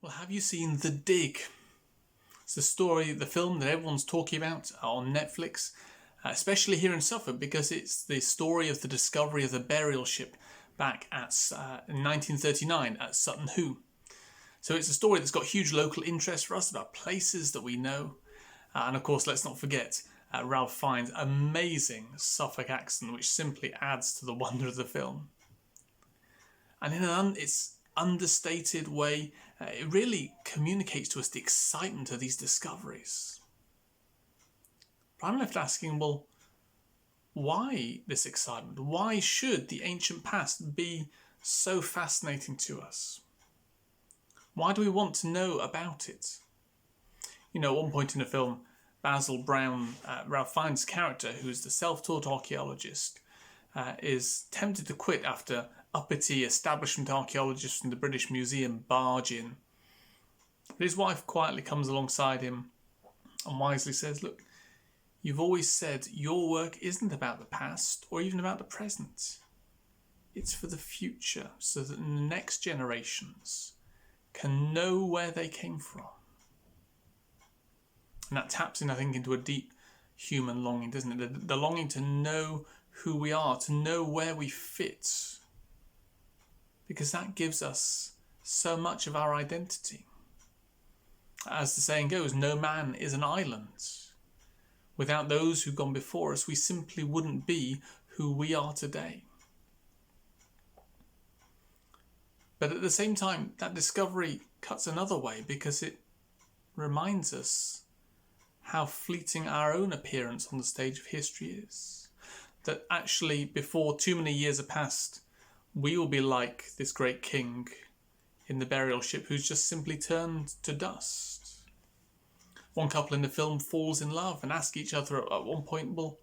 Well, have you seen The Dig? It's the film that everyone's talking about on Netflix, especially here in Suffolk, because it's the story of the discovery of the burial ship back in 1939 at Sutton Hoo. So it's a story that's got huge local interest for us about places that we know. And of course, let's not forget Ralph Fiennes' amazing Suffolk accent, which simply adds to the wonder of the film. And in its understated way, it really communicates to us the excitement of these discoveries. But I'm left asking, well, why this excitement? Why should the ancient past be so fascinating to us? Why do we want to know about it? You know, at one point in the film, Basil Brown, Ralph Fiennes' character, who is the self-taught archaeologist, is tempted to quit after uppity establishment archaeologists from the British Museum barge in. But his wife quietly comes alongside him and wisely says, look, you've always said your work isn't about the past or even about the present. It's for the future, so that the next generations can know where they came from. And that taps in, I think, into a deep human longing, doesn't it? The longing to know who we are, to know where we fit. Because that gives us so much of our identity. As the saying goes, no man is an island. Without those who've gone before us, we simply wouldn't be who we are today. But at the same time, that discovery cuts another way because it reminds us how fleeting our own appearance on the stage of history is. That actually, before too many years have passed, we will be like this great king in the burial ship who's just simply turned to dust. One couple in the film falls in love and ask each other at one point, well,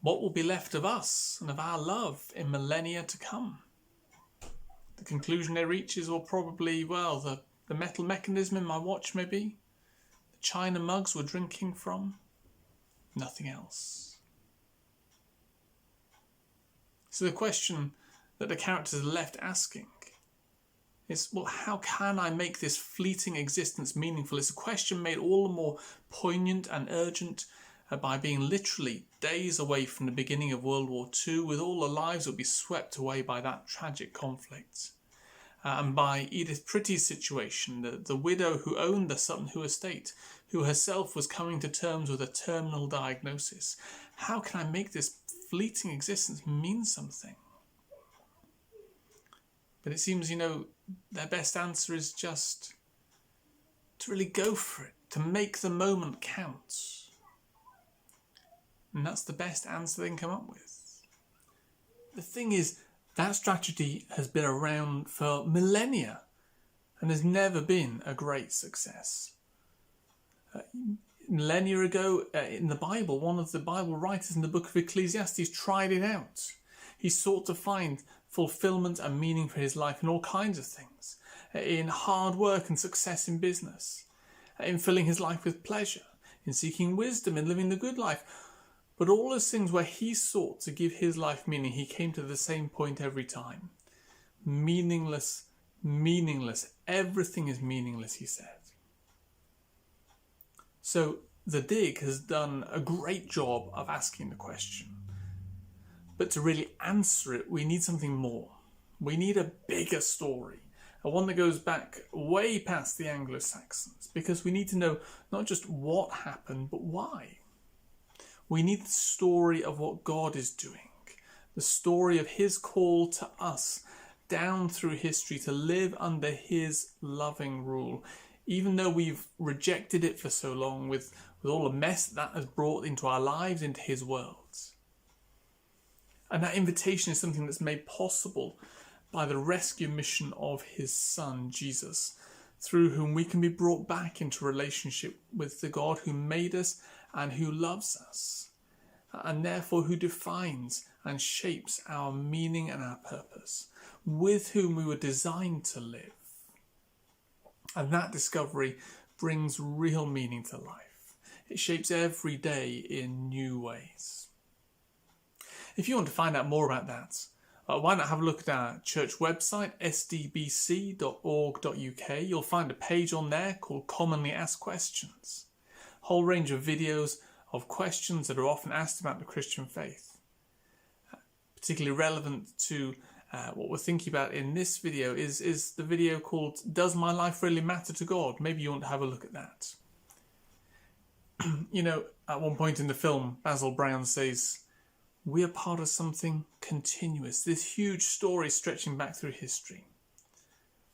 what will be left of us and of our love in millennia to come? The conclusion they reach is, well, probably, the metal mechanism in my watch maybe, the china mugs we're drinking from, nothing else. So the question that the characters are left asking is, well, how can I make this fleeting existence meaningful? It's a question made all the more poignant and urgent by being literally days away from the beginning of World War II, with all the lives that would be swept away by that tragic conflict. And by Edith Pretty's situation, the widow who owned the Sutton Hoo estate, who herself was coming to terms with a terminal diagnosis. How can I make this fleeting existence mean something? But it seems, their best answer is just to really go for it, to make the moment count. And that's the best answer they can come up with. The thing is, that strategy has been around for millennia and has never been a great success. Millennia ago, in the Bible, one of the Bible writers in the book of Ecclesiastes tried it out. He sought to find fulfillment and meaning for his life in all kinds of things, in hard work and success in business, in filling his life with pleasure, in seeking wisdom, in living the good life. But all those things where he sought to give his life meaning, he came to the same point every time. Meaningless, meaningless. Everything is meaningless, he said. So The Dig has done a great job of asking the question. But to really answer it, we need something more. We need a bigger story, one that goes back way past the Anglo-Saxons, because we need to know not just what happened, but why. We need the story of what God is doing, the story of his call to us down through history to live under his loving rule, even though we've rejected it for so long with all the mess that has brought into our lives, into his world. And that invitation is something that's made possible by the rescue mission of his son, Jesus, through whom we can be brought back into relationship with the God who made us and who loves us, and therefore who defines and shapes our meaning and our purpose, with whom we were designed to live. And that discovery brings real meaning to life. It shapes every day in new ways. If you want to find out more about that, Why not have a look at our church website, sdbc.org.uk. You'll find a page on there called Commonly Asked Questions. A whole range of videos of questions that are often asked about the Christian faith. Particularly relevant to what we're thinking about in this video is the video called Does My Life Really Matter to God? Maybe you want to have a look at that. You know, at one point in the film, Basil Brown says, we are part of something continuous, this huge story stretching back through history.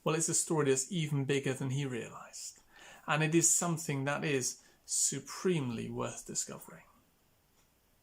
Well, it's a story that's even bigger than he realised, and it is something that is supremely worth discovering.